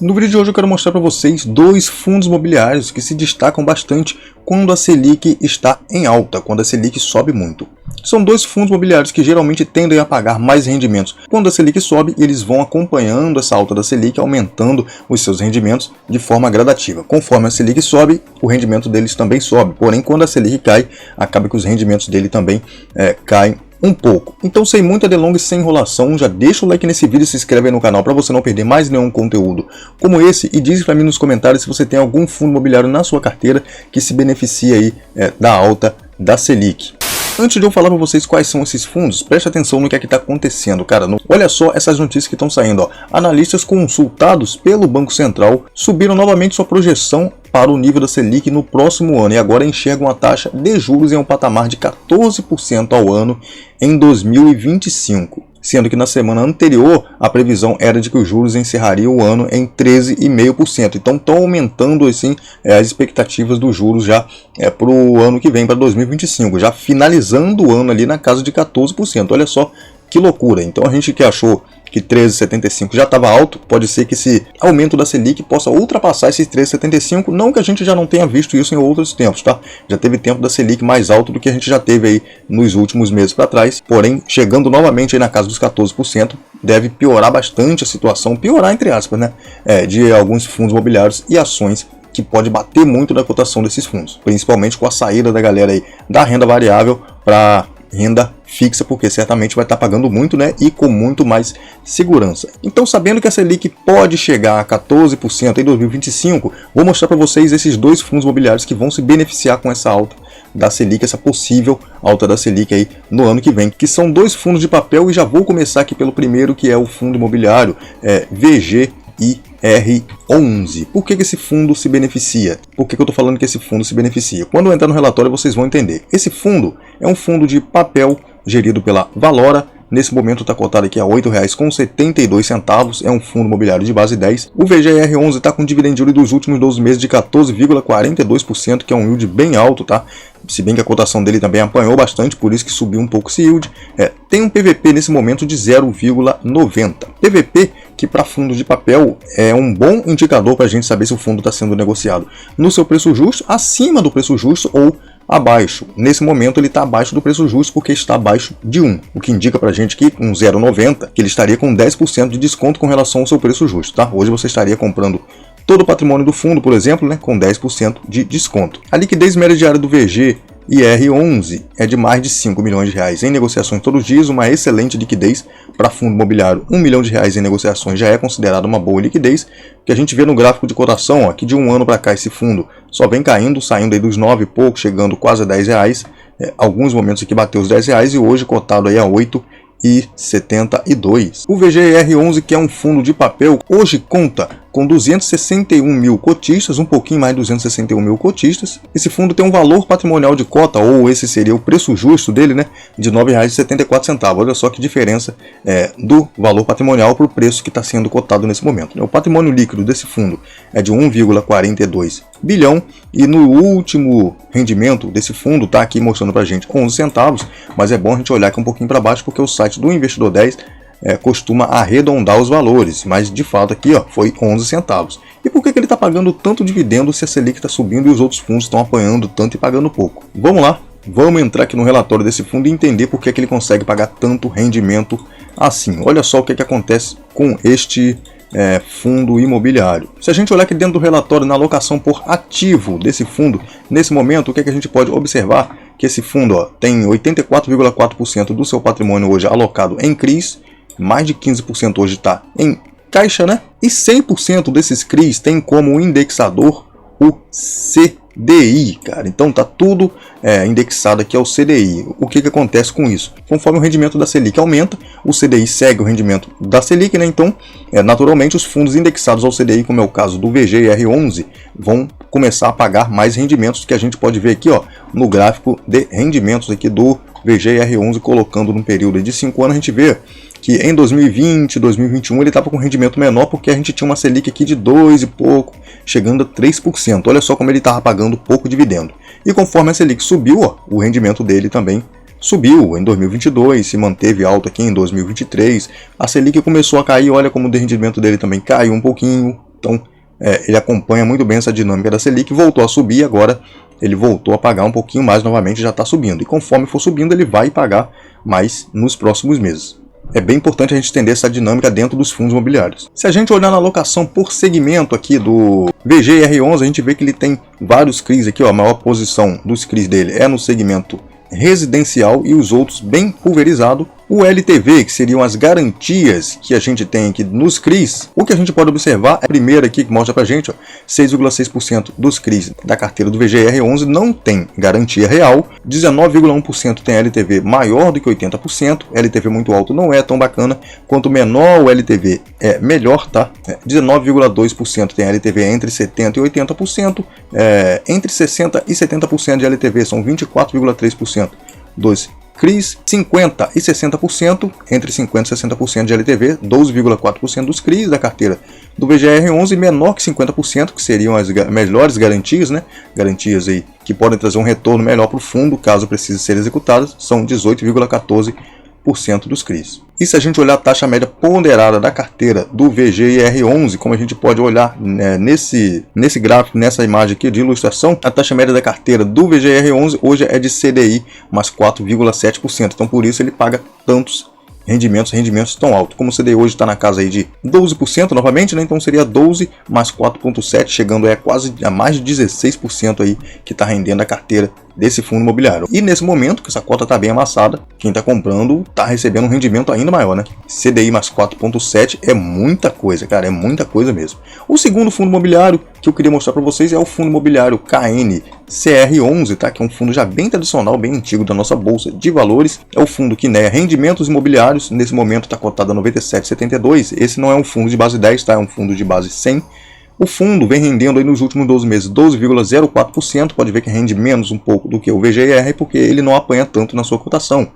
No vídeo de hoje eu quero mostrar para vocês dois fundos imobiliários que se destacam bastante quando a Selic está em alta, quando a Selic sobe muito. São dois fundos imobiliários que geralmente tendem a pagar mais rendimentos. Quando a Selic sobe, eles vão acompanhando essa alta da Selic, aumentando os seus rendimentos de forma gradativa. Conforme a Selic sobe, o rendimento deles também sobe. Porém, quando a Selic cai, acaba que os rendimentos dele também caem um pouco. Então, sem muita delonga e sem enrolação, já deixa o like nesse vídeo e se inscreve aí no canal para você não perder mais nenhum conteúdo como esse, e diz para mim nos comentários se você tem algum fundo imobiliário na sua carteira que se beneficia aí da alta da Selic. Antes de eu falar para vocês quais são esses fundos, preste atenção no que é que está acontecendo, cara. Olha só essas notícias que estão saindo, ó. Analistas consultados pelo Banco Central subiram novamente sua projeção para o nível da Selic no próximo ano e agora enxergam a taxa de juros em um patamar de 14% ao ano em 2025. Sendo que na semana anterior a previsão era de que os juros encerrariam o ano em 13,5%. Então estão aumentando assim, as expectativas dos juros já para o ano que vem, para 2025, já finalizando o ano ali na casa de 14%. Olha só que loucura. Então a gente que achou que 13,75 já estava alto, pode ser que esse aumento da Selic possa ultrapassar esses 13,75, não que a gente já não tenha visto isso em outros tempos, tá? Já teve tempo da Selic mais alto do que a gente já teve aí nos últimos meses para trás, porém, chegando novamente aí na casa dos 14%, deve piorar bastante a situação, piorar entre aspas, né? De alguns fundos imobiliários e ações, que pode bater muito na cotação desses fundos, principalmente com a saída da galera aí da renda variável para renda fixa, porque certamente vai estar pagando muito, né, e com muito mais segurança. Então, sabendo que a Selic pode chegar a 14% em 2025, vou mostrar para vocês esses dois fundos imobiliários que vão se beneficiar com essa alta da Selic, essa possível alta da Selic aí no ano que vem, que são dois fundos de papel, e já vou começar aqui pelo primeiro, que é o fundo imobiliário VGIR11. Por que esse fundo se beneficia? Por que eu estou falando que esse fundo se beneficia? Quando eu entrar no relatório vocês vão entender. Esse fundo é um fundo de papel gerido pela Valora. Nesse momento está cotado aqui a R$ 8,72, é um fundo imobiliário de base 10. O VGIR11 está com dividend yield dos últimos 12 meses de 14,42%, que é um yield bem alto, tá? Se bem que a cotação dele também apanhou bastante, por isso que subiu um pouco esse yield. Tem um PVP nesse momento de 0,90. PVP que para fundos de papel é um bom indicador para a gente saber se o fundo está sendo negociado no seu preço justo, acima do preço justo ou abaixo. Nesse momento ele está abaixo do preço justo porque está abaixo de 1, o que indica para a gente que com 0,90 que ele estaria com 10% de desconto com relação ao seu preço justo, tá? Hoje você estaria comprando todo o patrimônio do fundo, por exemplo, né, com 10% de desconto. A liquidez média diária do VGIR11 é de mais de 5 milhões de reais em negociações todos os dias, uma excelente liquidez para fundo imobiliário. 1 milhão de reais em negociações já é considerada uma boa liquidez, que a gente vê no gráfico de cotação, ó, que de um ano para cá esse fundo só vem caindo, saindo aí dos 9 e pouco, chegando quase a 10 reais, alguns momentos aqui bateu os 10 reais e hoje cotado aí a 8,72. O VGIR11, que é um fundo de papel, hoje conta com 261 mil cotistas, um pouquinho mais de 261 mil cotistas. Esse fundo tem um valor patrimonial de cota, ou esse seria o preço justo dele, né, de R$ 9,74. Olha só que diferença do valor patrimonial para o preço que está sendo cotado nesse momento. O patrimônio líquido desse fundo é de 1,42 bilhão e no último rendimento desse fundo está aqui mostrando para a gente 11 centavos, mas é bom a gente olhar aqui um pouquinho para baixo porque o site do Investidor 10 costuma arredondar os valores, mas de fato aqui ó, foi 11 centavos. E por que ele está pagando tanto dividendo se a Selic está subindo e os outros fundos estão apanhando tanto e pagando pouco? Vamos lá, vamos entrar aqui no relatório desse fundo e entender por que ele consegue pagar tanto rendimento assim. Olha só o que acontece com este fundo imobiliário. Se a gente olhar aqui dentro do relatório na alocação por ativo desse fundo, nesse momento o que a gente pode observar? Que esse fundo ó, tem 84,4% do seu patrimônio hoje alocado em CRIs, mais de 15% hoje está em caixa, né? E 100% desses CRIs tem como indexador o CDI, cara. Então tá tudo indexado aqui ao CDI. O que acontece com isso? Conforme o rendimento da Selic aumenta, o CDI segue o rendimento da Selic, né? Então, naturalmente, os fundos indexados ao CDI, como é o caso do VGIR11, vão começar a pagar mais rendimentos, que a gente pode ver aqui ó, no gráfico de rendimentos aqui do VGIR11, colocando num período de 5 anos, a gente vê que em 2020, 2021 ele estava com rendimento menor porque a gente tinha uma Selic aqui de 2 e pouco, chegando a 3%. Olha só como ele estava pagando pouco dividendo. E conforme a Selic subiu, ó, o rendimento dele também subiu em 2022, se manteve alto aqui em 2023. A Selic começou a cair, olha como o rendimento dele também caiu um pouquinho. Então ele acompanha muito bem essa dinâmica da Selic, voltou a subir, agora ele voltou a pagar um pouquinho mais novamente, já está subindo. E conforme for subindo, ele vai pagar mais nos próximos meses. É bem importante a gente entender essa dinâmica dentro dos fundos imobiliários. Se a gente olhar na alocação por segmento aqui do VGIR11, a gente vê que ele tem vários CRIs aqui, ó, a maior posição dos CRIs dele é no segmento residencial e os outros bem pulverizado. O LTV, que seriam as garantias que a gente tem aqui nos CRIs, o que a gente pode observar é a primeira aqui que mostra pra gente, 6,6% dos CRIs da carteira do VGR11 não tem garantia real, 19,1% tem LTV maior do que 80%, LTV muito alto não é tão bacana, quanto menor o LTV é melhor, tá? 19,2% tem LTV entre 70% e 80%, entre 60% e 70% de LTV são 24,3% dos CRIs, 50% e 60%, entre 50% e 60% de LTV, 12,4% dos CRIs da carteira do VGR11, menor que 50%, que seriam as melhores garantias, né? Garantias aí que podem trazer um retorno melhor para o fundo, caso precise ser executadas, são 18,14% dos CRIs. E se a gente olhar a taxa média ponderada da carteira do VGIR11, como a gente pode olhar nesse gráfico, nessa imagem aqui de ilustração, a taxa média da carteira do VGIR11 hoje é de CDI mais 4,7%. Então por isso ele paga tantos rendimentos tão altos. Como o CDI hoje está na casa aí de 12% novamente, né? Então seria 12 mais 4,7, chegando quase a mais de 16% aí que está rendendo a carteira desse fundo imobiliário. E nesse momento, que essa cota está bem amassada, quem está comprando está recebendo um rendimento ainda maior, né? CDI mais 4,7 é muita coisa, cara, é muita coisa mesmo. O segundo fundo imobiliário que eu queria mostrar para vocês é o fundo imobiliário KNCR11, tá? Que é um fundo já bem tradicional, bem antigo da nossa bolsa de valores. É o fundo que rendimentos imobiliários, nesse momento está cotado a 97,72. Esse não é um fundo de base 10, tá? É um fundo de base 100. O fundo vem rendendo aí nos últimos 12 meses 12,04%, pode ver que rende menos um pouco do que o VGIR, porque ele não apanha tanto na sua cotação.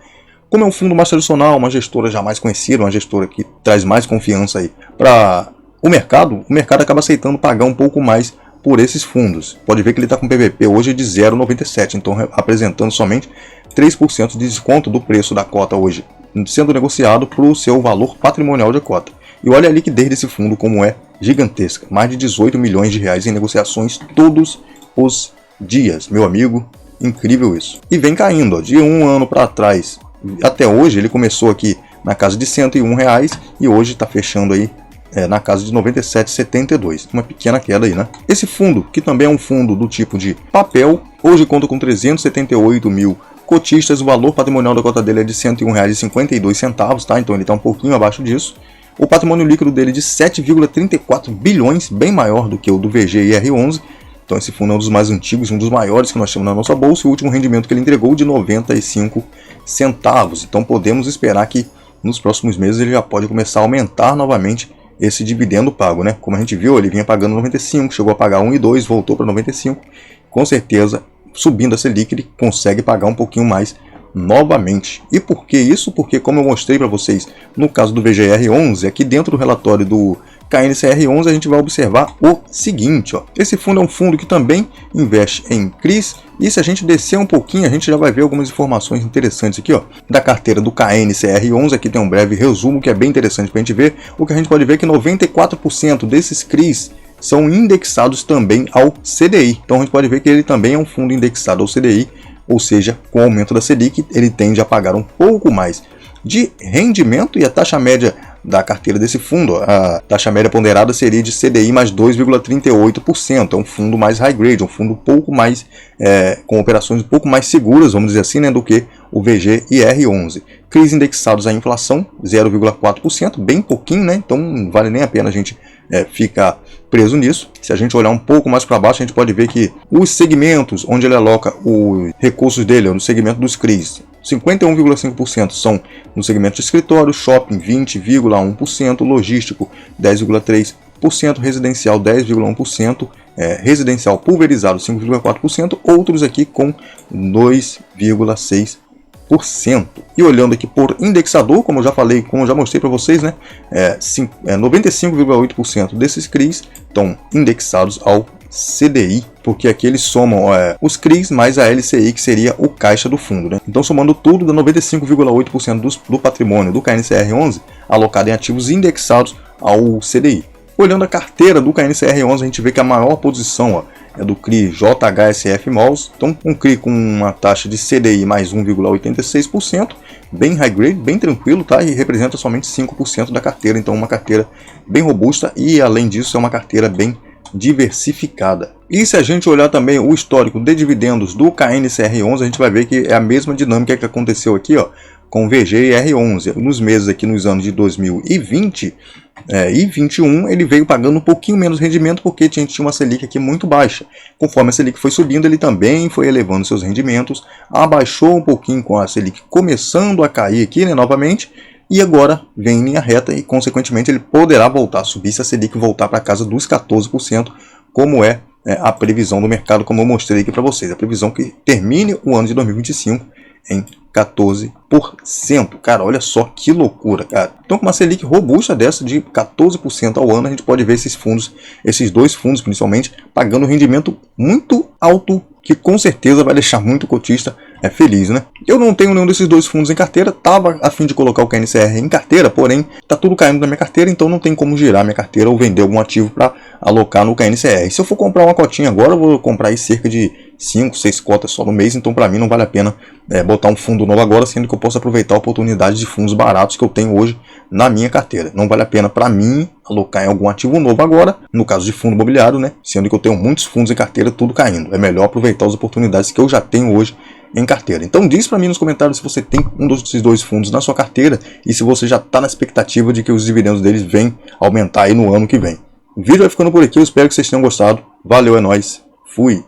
Como é um fundo mais tradicional, uma gestora já mais conhecida, uma gestora que traz mais confiança aí para o mercado acaba aceitando pagar um pouco mais por esses fundos. Pode ver que ele está com PVP hoje de 0,97, então apresentando somente 3% de desconto do preço da cota hoje, sendo negociado para o seu valor patrimonial de cota. E olha a liquidez desse fundo como é gigantesca, mais de 18 milhões de reais em negociações todos os dias, meu amigo, incrível isso. E vem caindo, ó, de um ano para trás até hoje, ele começou aqui na casa de R$101 e hoje está fechando aí na casa de 97,72, uma pequena queda aí, né? Esse fundo, que também é um fundo do tipo de papel, hoje conta com 378 mil cotistas, o valor patrimonial da cota dele é de R$101,52, tá? Então ele está um pouquinho abaixo disso. O patrimônio líquido dele é de 7,34 bilhões, bem maior do que o do VGIR11. Então esse fundo é um dos mais antigos, um dos maiores que nós temos na nossa bolsa. E o último rendimento que ele entregou de 95 centavos. Então podemos esperar que nos próximos meses ele já pode começar a aumentar novamente esse dividendo pago, né? Como a gente viu, ele vinha pagando 95, chegou a pagar 1,2, voltou para 95. Com certeza, subindo a Selic, ele consegue pagar um pouquinho mais novamente. E por que isso? Porque, como eu mostrei para vocês no caso do VGR11, aqui dentro do relatório do KNCR11 a gente vai observar o seguinte, ó. Esse fundo é um fundo que também investe em CRIs, e se a gente descer um pouquinho, a gente já vai ver algumas informações interessantes aqui, ó, da carteira do KNCR11. Aqui tem um breve resumo que é bem interessante para a gente ver. O que a gente pode ver é que 94% desses CRIs são indexados também ao CDI. Então a gente pode ver que ele também é um fundo indexado ao CDI, ou seja, com o aumento da Selic, ele tende a pagar um pouco mais de rendimento, e a taxa média da carteira desse fundo, a taxa média ponderada seria de CDI mais 2,38%. É um fundo mais high grade, um fundo um pouco mais, com operações um pouco mais seguras, vamos dizer assim, né, do que o VGIR11. CRIs indexados à inflação, 0,4%, bem pouquinho, né? Então não vale nem a pena a gente ficar preso nisso. Se a gente olhar um pouco mais para baixo, a gente pode ver que os segmentos onde ele aloca os recursos dele, no segmento dos CRIs, 51,5% são no segmento de escritório, shopping 20,1%, logístico 10,3%, residencial 10,1%, residencial pulverizado 5,4%, outros aqui com 2,6%. E olhando aqui por indexador, como eu já falei, como eu já mostrei para vocês, né, 95,8% desses CRIs estão indexados ao CDI, porque aqui eles somam os CRIs mais a LCI, que seria o caixa do fundo, né? Então somando tudo, dá 95,8% do patrimônio do KNCR11 alocado em ativos indexados ao CDI. Olhando a carteira do KNCR11, a gente vê que a maior posição, ó, é do CRI JHSF Malls, então um CRI com uma taxa de CDI mais 1,86%, bem high grade, bem tranquilo, tá? E representa somente 5% da carteira, então uma carteira bem robusta e além disso é uma carteira bem diversificada. E se a gente olhar também o histórico de dividendos do KNCR11, a gente vai ver que é a mesma dinâmica que aconteceu aqui, ó, com VG e R11. Nos meses aqui, nos anos de 2020 e 2021, ele veio pagando um pouquinho menos rendimento porque a gente tinha uma Selic aqui muito baixa. Conforme a Selic foi subindo, ele também foi elevando seus rendimentos, abaixou um pouquinho com a Selic começando a cair aqui, né, novamente, e agora vem em linha reta e, consequentemente, ele poderá voltar a subir se a Selic voltar para casa dos 14%, como é a previsão do mercado, como eu mostrei aqui para vocês. A previsão que termine o ano de 2025 em 14%. Cara, olha só que loucura, cara. Então, com uma Selic robusta dessa de 14% ao ano, a gente pode ver esses fundos, esses dois fundos principalmente, pagando um rendimento muito alto, que com certeza vai deixar muito cotista feliz, né? Eu não tenho nenhum desses dois fundos em carteira, tava a fim de colocar o KNCR em carteira, porém tá tudo caindo da minha carteira, então não tem como girar minha carteira ou vender algum ativo para alocar no KNCR. Se eu for comprar uma cotinha agora, eu vou comprar aí cerca de 5, 6 cotas só no mês, então para mim não vale a pena botar um fundo novo agora, sendo que eu posso aproveitar a oportunidade de fundos baratos que eu tenho hoje na minha carteira. Não vale a pena para mim alocar em algum ativo novo agora, no caso de fundo imobiliário, né? Sendo que eu tenho muitos fundos em carteira, tudo caindo. É melhor aproveitar as oportunidades que eu já tenho hoje em carteira. Então diz para mim nos comentários se você tem um desses dois fundos na sua carteira e se você já está na expectativa de que os dividendos deles venham aumentar aí no ano que vem. O vídeo vai ficando por aqui, eu espero que vocês tenham gostado. Valeu, é nóis, fui!